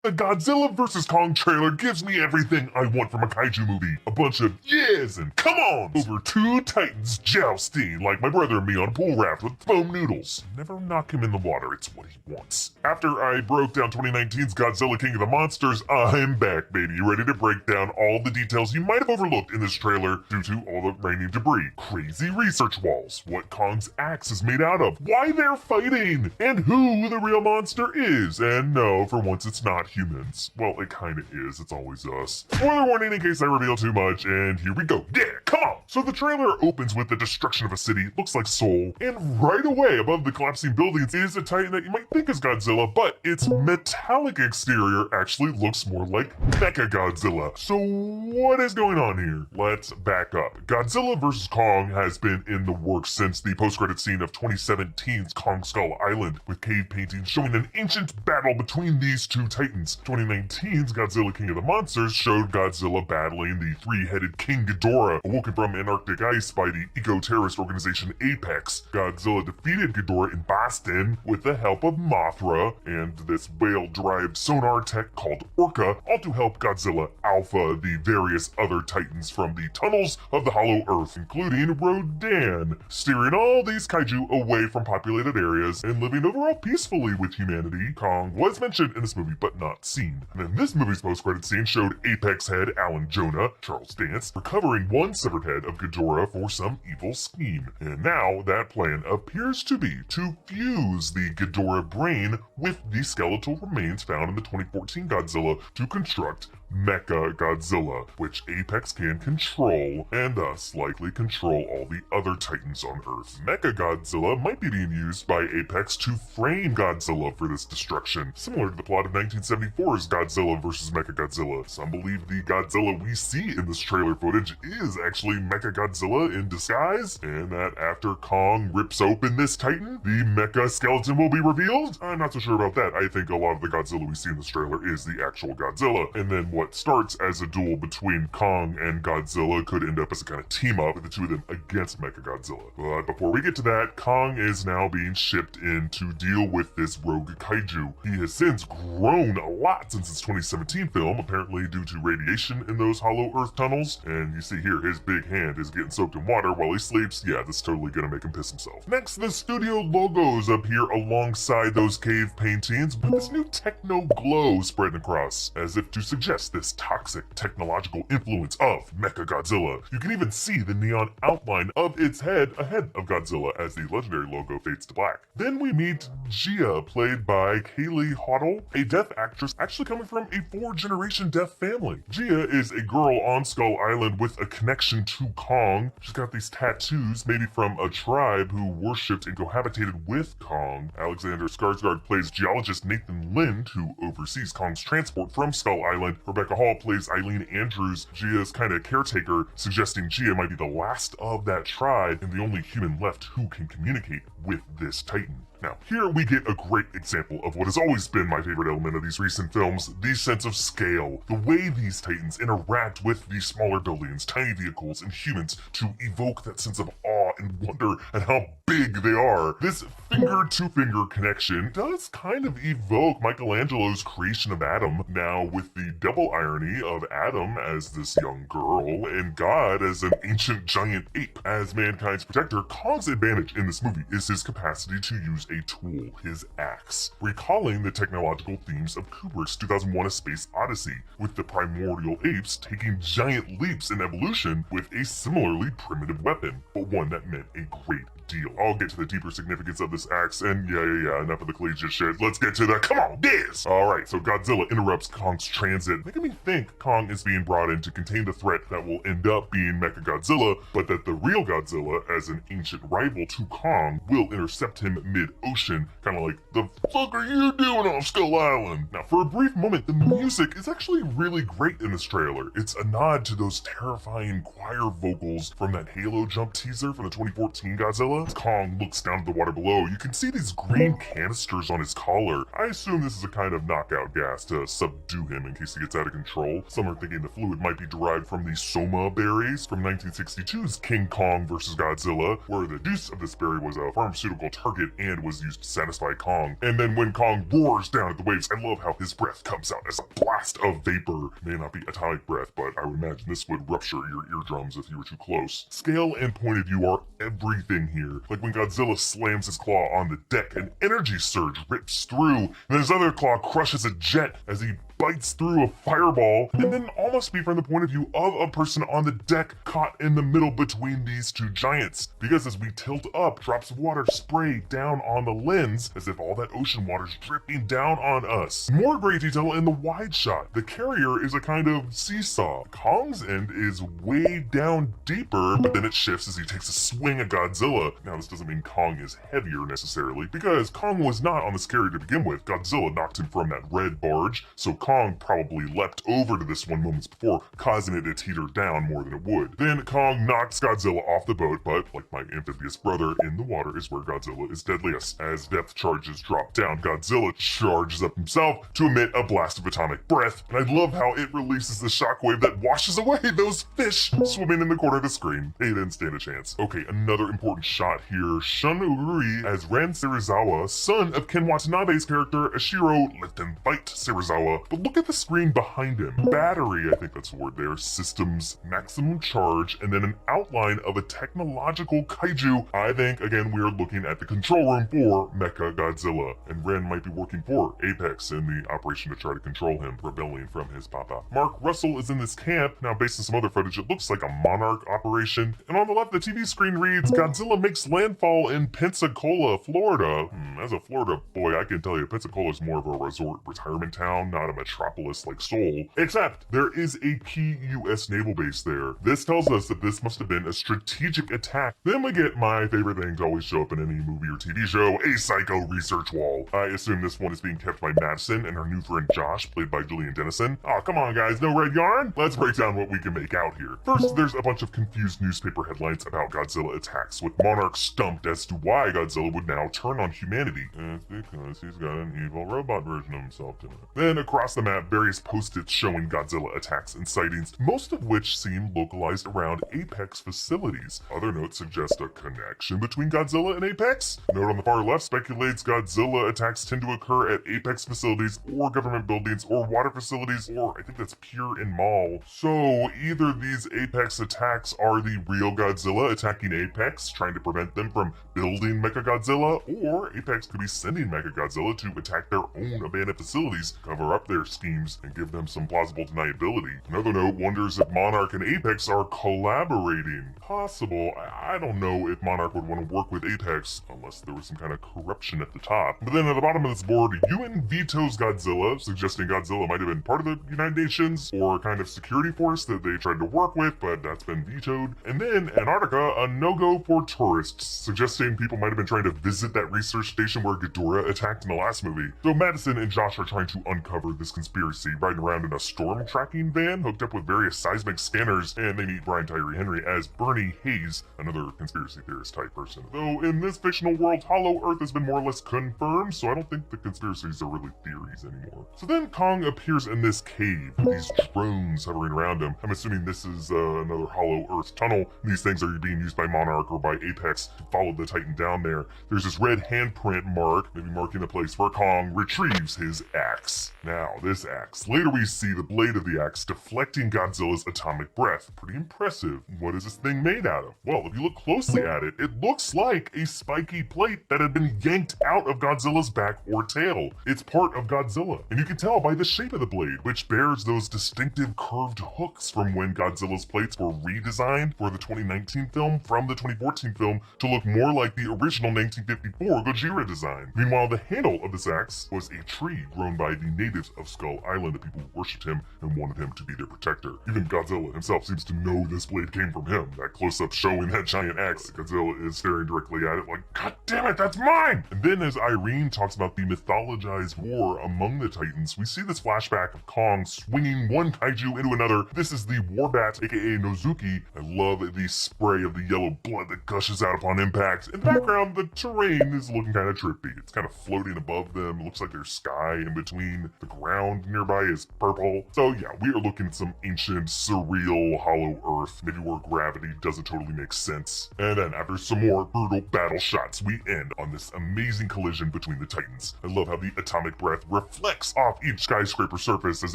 The Godzilla vs. Kong trailer gives me everything I want from a kaiju movie. A bunch of yes and come on over two titans jousting like my brother and me on a pool raft with foam noodles. Never knock him in the water, it's what he wants. After I broke down 2019's Godzilla King of the Monsters, I'm back, baby, ready to break down all the details you might have overlooked in this trailer due to all the raining debris, crazy research walls, what Kong's axe is made out of, why they're fighting, and who the real monster is. And no, for once it's not humans. Well, it kinda is, it's always us. Spoiler warning in case I reveal too much, and here we go. Yeah, come on! So the trailer opens with the destruction of a city, looks like Seoul, and right away above the collapsing buildings is a titan that you might think is Godzilla, but its metallic exterior actually looks more like Mecha Godzilla. So what is going on here? Let's back up. Godzilla vs. Kong has been in the works since the post-credit scene of 2017's Kong Skull Island, with cave paintings showing an ancient battle between these two titans. 2019's Godzilla King of the Monsters showed Godzilla battling the three-headed King Ghidorah, awoken from Antarctic ice by the eco-terrorist organization Apex. Godzilla defeated Ghidorah in Boston with the help of Mothra and this whale-derived sonar tech called Orca, all to help Godzilla alpha the various other titans from the tunnels of the Hollow Earth, including Rodan, steering all these kaiju away from populated areas and living overall peacefully with humanity. Kong was mentioned in this movie, but not seen. And then this movie's post-credit scene showed Apex head Alan Jonah, Charles Dance, recovering one severed head of Ghidorah for some evil scheme. And now that plan appears to be to fuse the Ghidorah brain with the skeletal remains found in the 2014 Godzilla to construct Mecha Godzilla, which Apex can control, and thus likely control all the other titans on Earth. Mecha Godzilla might be being used by Apex to frame Godzilla for this destruction, similar to the plot of 1974's Godzilla vs. Mecha Godzilla. Some believe the Godzilla we see in this trailer footage is actually Mecha Godzilla in disguise, and that after Kong rips open this titan, the Mecha skeleton will be revealed? I'm not so sure about that. I think a lot of the Godzilla we see in this trailer is the actual Godzilla, and then what starts as a duel between Kong and Godzilla could end up as a kind of team-up with the two of them against Mechagodzilla. But before we get to that, Kong is now being shipped in to deal with this rogue kaiju. He has since grown a lot since his 2017 film, apparently due to radiation in those Hollow Earth tunnels. And you see here, his big hand is getting soaked in water while he sleeps. Yeah, this is totally gonna make him piss himself. Next, the studio logos appear alongside those cave paintings with this new techno glow spreading across, as if to suggest this toxic technological influence of Mechagodzilla. You can even see the neon outline of its head ahead of Godzilla as the legendary logo fades to black. Then we meet Gia, played by Kaylee Hoddle, a deaf actress actually coming from a four-generation deaf family. Gia is a girl on Skull Island with a connection to Kong. She's got these tattoos, maybe from a tribe who worshipped and cohabitated with Kong. Alexander Skarsgård plays geologist Nathan Lind, who oversees Kong's transport from Skull Island. Rebecca Hall plays Eileen Andrews, Gia's kind of caretaker, suggesting Gia might be the last of that tribe and the only human left who can communicate with this titan. Now, here we get a great example of what has always been my favorite element of these recent films, the sense of scale. The way these titans interact with these smaller buildings, tiny vehicles, and humans to evoke that sense of awe and wonder at how big they are. This finger-to-finger connection does kind of evoke Michelangelo's creation of Adam, now with the double irony of Adam as this young girl and God as an ancient giant ape. As mankind's protector, Kong's advantage in this movie is his capacity to use a tool, his axe, recalling the technological themes of Kubrick's 2001: A Space Odyssey, with the primordial apes taking giant leaps in evolution with a similarly primitive weapon, but one that meant a great deal. I'll get to the deeper significance of this axe, and yeah, enough of the collegiate shit. Let's get to the come on, this! Alright, so Godzilla interrupts Kong's transit, making me think Kong is being brought in to contain the threat that will end up being Mechagodzilla, but that the real Godzilla, as an ancient rival to Kong, will intercept him mid-ocean, kinda like, the fuck are you doing off Skull Island? Now, for a brief moment, the music is actually really great in this trailer. It's a nod to those terrifying choir vocals from that Halo jump teaser from the 2014 Godzilla, Godzilla. As Kong looks down at the water below, you can see these green canisters on his collar. I assume this is a kind of knockout gas to subdue him in case he gets out of control. Some are thinking the fluid might be derived from the soma berries from 1962's King Kong vs. Godzilla, where the juice of this berry was a pharmaceutical target and was used to satisfy Kong. And then when Kong roars down at the waves, I love how his breath comes out as a blast of vapor. May not be atomic breath, but I would imagine this would rupture your eardrums if you were too close. Scale and point of view are everything here. Like when Godzilla slams his claw on the deck, an energy surge rips through, and then his other claw crushes a jet as he bites through a fireball, and then almost be from the point of view of a person on the deck caught in the middle between these two giants. Because as we tilt up, drops of water spray down on the lens as if all that ocean water's dripping down on us. More great detail in the wide shot. The carrier is a kind of seesaw. Kong's end is way down deeper, but then it shifts as he takes a swing at Godzilla. Now this doesn't mean Kong is heavier necessarily, because Kong was not on this carrier to begin with. Godzilla knocked him from that red barge, so Kong probably leapt over to this one moments before, causing it to teeter down more than it would. Then Kong knocks Godzilla off the boat, but like my amphibious brother, in the water is where Godzilla is deadliest. As depth charges drop down, Godzilla charges up himself to emit a blast of atomic breath, and I love how it releases the shockwave that washes away those fish swimming in the corner of the screen. They didn't stand a chance. Okay, another important shot here. Shun Urui as Ren Serizawa, son of Ken Watanabe's character Ashiro Lift and Fight Serizawa. But look at the screen behind him. Battery, I think that's the word there, systems, maximum charge, and then an outline of a technological kaiju. I think, again, we are looking at the control room for Mecha Godzilla, and Ren might be working for Apex in the operation to try to control him, rebelling from his papa. Mark Russell is in this camp. Now, based on some other footage, it looks like a Monarch operation. And on the left, the TV screen reads, Godzilla makes landfall in Pensacola, Florida. As a Florida boy, I can tell you, Pensacola is more of a resort retirement town, not a metropolis like Seoul, except there is a key US naval base there. This tells us that this must have been a strategic attack. Then we get my favorite thing to always show up in any movie or TV show, a psycho research wall. I assume this one is being kept by Madison and her new friend Josh, played by Julian Dennison. Oh, come on guys, no red yarn? Let's break down what we can make out here. First, there's a bunch of confused newspaper headlines about Godzilla attacks, with Monarch stumped as to why Godzilla would now turn on humanity. It's because he's got an evil robot version of himself in it. Then across the map, various post-its showing Godzilla attacks and sightings, most of which seem localized around Apex facilities. Other notes suggest a connection between Godzilla and Apex. Note on the far left speculates Godzilla attacks tend to occur at Apex facilities or government buildings or water facilities, or I think that's Pier and Mall. So either these Apex attacks are the real Godzilla attacking Apex, trying to prevent them from building Mechagodzilla, or Apex could be sending Mechagodzilla to attack their own abandoned facilities, cover up their schemes, and give them some plausible deniability. Another note wonders if Monarch and Apex are collaborating. Possible. I don't know if Monarch would want to work with Apex unless there was some kind of corruption at the top. But then at the bottom of this board, UN vetoes Godzilla, suggesting Godzilla might have been part of the United Nations or a kind of security force that they tried to work with, but that's been vetoed. And then Antarctica, a no-go for tourists, suggesting people might have been trying to visit that research station where Ghidorah attacked in the last movie. So Madison and Josh are trying to uncover this conspiracy, riding around in a storm tracking van hooked up with various seismic scanners, and they meet Brian Tyree Henry as Bernie Hayes, another conspiracy theorist type person. Though in this fictional world, Hollow Earth has been more or less confirmed, so I don't think the conspiracies are really theories anymore. So then Kong appears in this cave with these drones hovering around him. I'm assuming this is another Hollow Earth tunnel. These things are being used by Monarch or by Apex to follow the Titan down there. There's this red handprint mark, maybe marking the place where Kong retrieves his axe. Now, this axe. Later we see the blade of the axe deflecting Godzilla's atomic breath. Pretty impressive. What is this thing made out of? Well, if you look closely at it, it looks like a spiky plate that had been yanked out of Godzilla's back or tail. It's part of Godzilla, and you can tell by the shape of the blade, which bears those distinctive curved hooks from when Godzilla's plates were redesigned for the 2019 film from the 2014 film to look more like the original 1954 Gojira design. Meanwhile, the handle of this axe was a tree grown by the natives of Skull Island that people worshipped him and wanted him to be their protector. Even Godzilla himself seems to know this blade came from him. That close-up showing that giant axe, Godzilla is staring directly at it like, God damn it, that's mine! And then as Irene talks about the mythologized war among the Titans, we see this flashback of Kong swinging one kaiju into another. This is the Warbat, aka Nozuki. I love the spray of the yellow blood that gushes out upon impact. In the background, the terrain is looking kind of trippy. It's kind of floating above them. It looks like there's sky in between. The ground nearby is purple. So yeah, we are looking at some ancient, surreal, hollow earth, maybe where gravity doesn't totally make sense. And then after some more brutal battle shots, we end on this amazing collision between the Titans. I love how the atomic breath reflects off each skyscraper surface as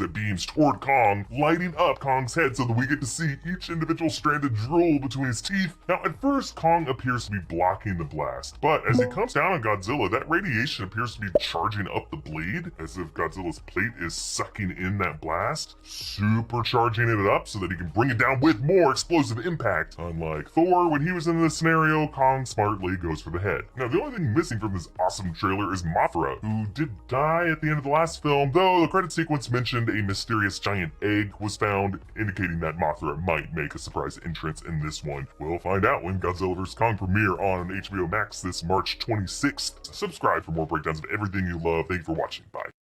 it beams toward Kong, lighting up Kong's head so that we get to see each individual stranded drool between his teeth. Now at first, Kong appears to be blocking the blast, but as he comes down on Godzilla, that radiation appears to be charging up the blade, as if Godzilla's plate is sucking in that blast, supercharging it up so that he can bring it down with more explosive impact. Unlike Thor, when he was in this scenario, Kong smartly goes for the head. Now the only thing missing from this awesome trailer is Mothra, who did die at the end of the last film, though the credit sequence mentioned a mysterious giant egg was found, indicating that Mothra might make a surprise entrance in this one. We'll find out when Godzilla vs. Kong premiere on HBO Max this March 26th. Subscribe for more breakdowns of everything you love. Thank you for watching. Bye.